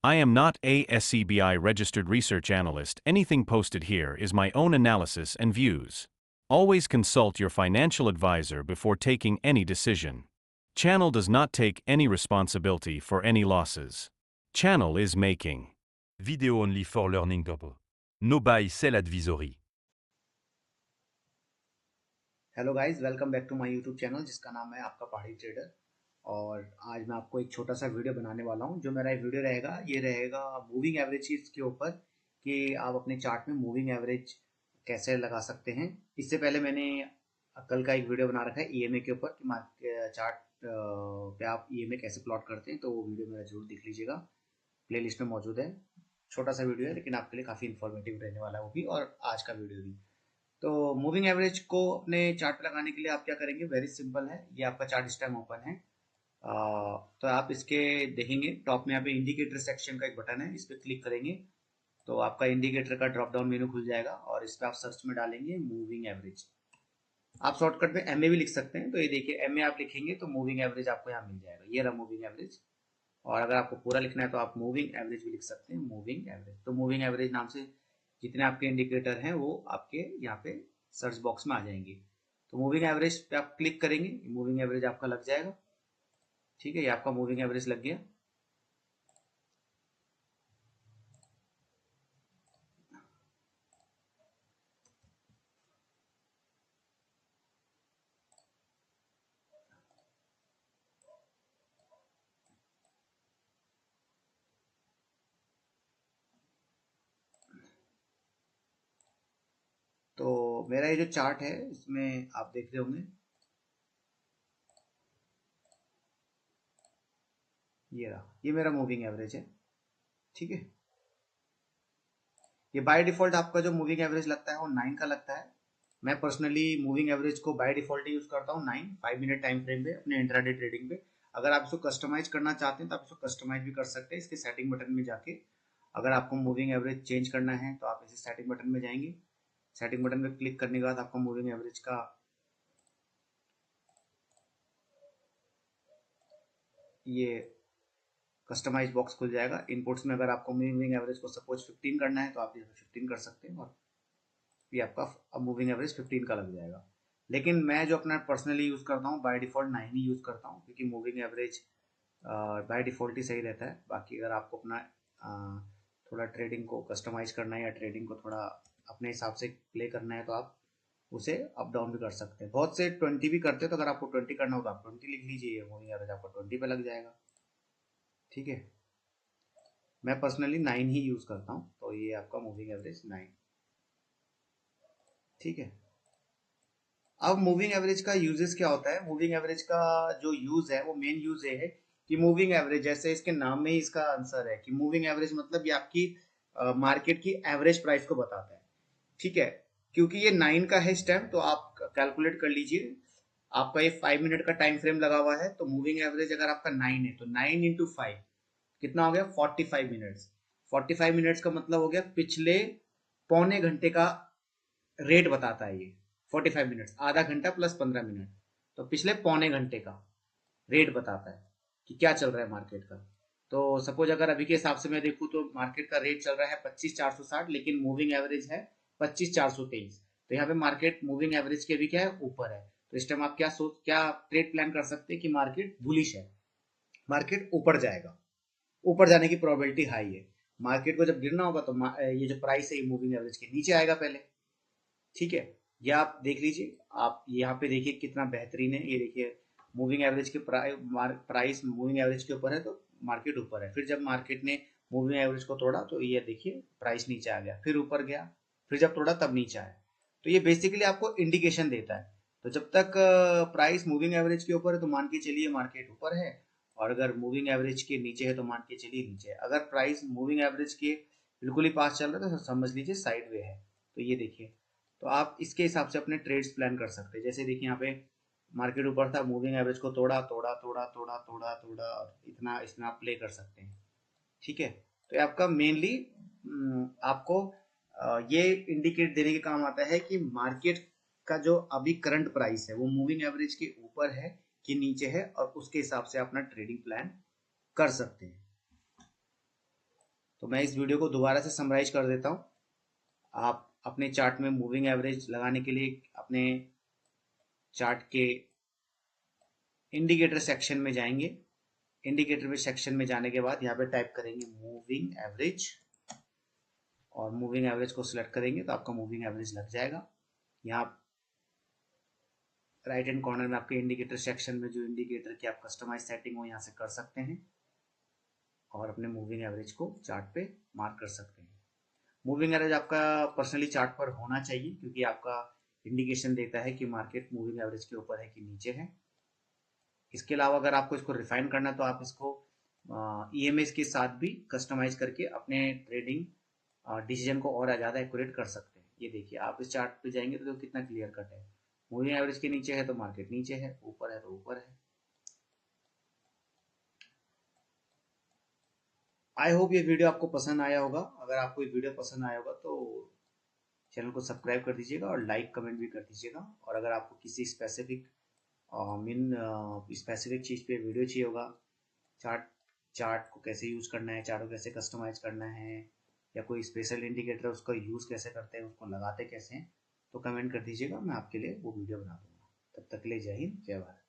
I am not a SCBI registered research analyst. Anything posted here is my own analysis and views. Always consult your financial advisor before taking any decision. Channel does not take any responsibility for any losses. Channel is making Video only for learning purpose. No buy, sell advisory. Hello guys, welcome back to my YouTube channel जिसका नाम है आपका पहाड़ी trader. और आज मैं आपको एक छोटा सा वीडियो बनाने वाला हूं। जो मेरा ये वीडियो रहेगा ये रहेगा मूविंग एवरेज के ऊपर कि आप अपने चार्ट में मूविंग एवरेज कैसे लगा सकते हैं। इससे पहले मैंने कल का एक वीडियो बना रखा है ईएमए के ऊपर कि चार्ट पे आप ईएमए कैसे प्लॉट करते हैं, तो वो वीडियो मेरा जरूर देख लीजिएगा, प्लेलिस्ट में मौजूद है। छोटा सा वीडियो है लेकिन आपके लिए काफ़ी इन्फॉर्मेटिव रहने वाला है वो भी, और आज का वीडियो भी। तो मूविंग एवरेज को अपने चार्ट पे लगाने के लिए आप क्या करेंगे, वेरी सिंपल है। ये आपका चार्ट इस टाइम ओपन है। तो आप इसके देखेंगे टॉप में यहाँ पे इंडिकेटर सेक्शन का एक बटन है, इस पर क्लिक करेंगे तो आपका इंडिकेटर का ड्रॉप डाउन मेनू खुल जाएगा और इस पर आप सर्च में डालेंगे मूविंग एवरेज। आप शॉर्टकट में एमए भी लिख सकते हैं, तो ये देखिए एमए आप लिखेंगे तो मूविंग एवरेज आपको यहाँ मिल जाएगा। ये रहा मूविंग एवरेज। और अगर आपको पूरा लिखना है तो आप मूविंग एवरेज भी लिख सकते हैं, मूविंग एवरेज। तो मूविंग एवरेज नाम से जितने आपके इंडिकेटर हैं वो आपके यहाँ पे सर्च बॉक्स में आ जाएंगे। तो मूविंग एवरेज पे आप क्लिक करेंगे, मूविंग एवरेज आपका लग जाएगा। ठीक है, ये आपका मूविंग एवरेज लग गया। तो मेरा ये जो चार्ट है इसमें आप देख रहे होंगे, ये रहा, ये मेरा मूविंग एवरेज है। ठीक है, ये बाय डिफॉल्ट आपका जो मूविंग एवरेज लगता है वो 9 का लगता है। मैं पर्सनली मूविंग एवरेज को बाय डिफॉल्ट यूज करता हूँ 9 5 मिनट टाइम फ्रेम पे अपने इंट्राडे ट्रेडिंग पे। अगर आप इसको कस्टमाइज करना चाहते हैं तो आप इसको कस्टमाइज भी कर सकते हैं इसके सेटिंग बटन में जाके। अगर आपको मूविंग एवरेज चेंज करना है तो आप इसे सेटिंग बटन में जाएंगे, सेटिंग बटन पे क्लिक करने के बाद आपको मूविंग एवरेज का ये कस्टमाइज बॉक्स खुल जाएगा। इनपुट्स में अगर आपको मूविंग एवरेज को सपोज 15 करना है तो आप ये 15 कर सकते हैं और ये आपका अब मूविंग एवरेज 15 का लग जाएगा। लेकिन मैं जो अपना पर्सनली यूज करता हूँ बाय डिफॉल्ट 9 ही यूज करता हूँ, क्योंकि मूविंग एवरेज बाय डिफॉल्ट ही सही रहता है। बाकी अगर आपको अपना थोड़ा ट्रेडिंग को कस्टमाइज करना है या ट्रेडिंग को थोड़ा अपने हिसाब से प्ले करना है तो आप उसे अप डाउन भी कर सकते हैं। बहुत से 20 भी करते हैं, तो अगर आपको 20 करना हो तो आप 20 लिख लीजिए, मूविंग एवरेज आपका 20 पे लग जाएगा। ठीक है, मैं पर्सनली 9 ही यूज करता हूँ, तो ये आपका मूविंग एवरेज 9। ठीक है, अब मूविंग एवरेज का यूजेस क्या होता है। मूविंग एवरेज का जो यूज है वो मेन यूज ये है कि मूविंग एवरेज, जैसे इसके नाम में ही इसका आंसर है कि मूविंग एवरेज मतलब ये आपकी मार्केट की एवरेज प्राइस को बताता है। ठीक है, क्योंकि ये 9 का है इस टाइम, तो आप कैलकुलेट कर लीजिए। आपका ये 5 मिनट का टाइम फ्रेम लगा हुआ है, तो मूविंग एवरेज अगर आपका 9 है तो 9 इंटू 5 कितना हो गया, 45 मिनट्स। 45 मिनट्स का मतलब हो गया पिछले पौने घंटे का रेट बताता है ये। 45 मिनट्स, आधा घंटा प्लस 15 मिनट, तो पिछले पौने घंटे का रेट बताता है कि क्या चल रहा है मार्केट का। तो सपोज अगर अभी के हिसाब से मैं देखूं तो मार्केट का रेट चल रहा है 25,460, लेकिन मूविंग एवरेज है 25,423। तो यहाँ पे मार्केट मूविंग एवरेज के भी क्या है, ऊपर है। तो इस टाइम आप क्या ट्रेड प्लान कर सकते हैं कि मार्केट बुलिश है, मार्केट ऊपर जाएगा, ऊपर जाने की प्रोबेबिलिटी हाई है। मार्केट को जब गिरना होगा तो ये जो प्राइस है ये मूविंग एवरेज के नीचे आएगा पहले। ठीक है, ये आप देख लीजिए, आप यहाँ पे देखिए कितना बेहतरीन है। ये देखिए मूविंग एवरेज के प्राइस मूविंग एवरेज के ऊपर है तो मार्केट ऊपर है। फिर जब मार्केट ने मूविंग एवरेज को तोड़ा तो ये देखिए प्राइस नीचे आ गया, फिर ऊपर गया, फिर जब तोड़ा तब नीचे आया। तो ये बेसिकली आपको इंडिकेशन देता है। तो जब तक प्राइस मूविंग एवरेज के ऊपर है तो मान के चलिए मार्केट ऊपर है, और अगर मूविंग एवरेज के नीचे है तो मान के चलिए नीचे है। अगर प्राइस मूविंग एवरेज के बिल्कुल ही पास चल रहा है तो समझ लीजिए साइड वे है। तो ये देखिए, तो आप इसके हिसाब से अपने ट्रेड्स प्लान कर सकते हैं। जैसे देखिए यहाँ पे मार्केट ऊपर था, मूविंग एवरेज को तोड़ा तोड़ा तोड़ा तोड़ा तोड़ा तोड़ा, और इतना इसमें आप प्ले कर सकते हैं। ठीक है, तो ये आपका मेनली आपको ये इंडिकेट देने के काम आता है कि मार्केट का जो अभी करंट प्राइस है वो मूविंग एवरेज के ऊपर है कि नीचे है, और उसके हिसाब से अपना ट्रेडिंग प्लान कर सकते हैं। तो मैं इस वीडियो को दोबारा से समराइज कर देता हूँ। आप अपने चार्ट में मूविंग एवरेज लगाने के लिए अपने चार्ट के इंडिकेटर सेक्शन में जाएंगे। इंडिकेटर में सेक्शन में जाने के बाद यहाँ पे टाइप करेंगे मूविंग एवरेज और मूविंग एवरेज को सिलेक्ट करेंगे तो आपका मूविंग एवरेज लग जाएगा। यहाँ राइट हैंड कॉर्नर में आपके इंडिकेटर सेक्शन में जो इंडिकेटर की आप कस्टमाइज सेटिंग हो यहाँ से कर सकते हैं और अपने मूविंग एवरेज को चार्ट पे मार्क कर सकते हैं। मूविंग एवरेज आपका पर्सनली चार्ट पर होना चाहिए क्योंकि आपका इंडिकेशन देता है कि मार्केट मूविंग एवरेज के ऊपर है कि नीचे है। इसके अलावा अगर आपको इसको रिफाइन करना है तो आप इसको EMAs के साथ भी कस्टमाइज करके अपने ट्रेडिंग डिसीजन को और ज़्यादा एक्यूरेट कर सकते हैं। ये देखिए आप इस चार्ट पे जाएंगे तो कितना क्लियर कट है। मूविंग एवरेज के नीचे है तो मार्केट नीचे है, ऊपर है तो ऊपर है। आई होप ये वीडियो आपको पसंद आया होगा। अगर आपको ये वीडियो पसंद आया होगा तो चैनल को सब्सक्राइब कर दीजिएगा और लाइक कमेंट भी कर दीजिएगा। और अगर आपको किसी स्पेसिफिक स्पेसिफिक चीज़ पे वीडियो चाहिए होगा, चार्ट को कैसे यूज़ करना है, चार्ट को कैसे कस्टमाइज करना है, या कोई स्पेशल इंडिकेटर उसका यूज़ कैसे करते हैं, उसको लगाते कैसे हैं, तो कमेंट कर दीजिएगा, मैं आपके लिए वो वीडियो बना दूंगा। तब तक के लिए जय हिंद, जय भारत।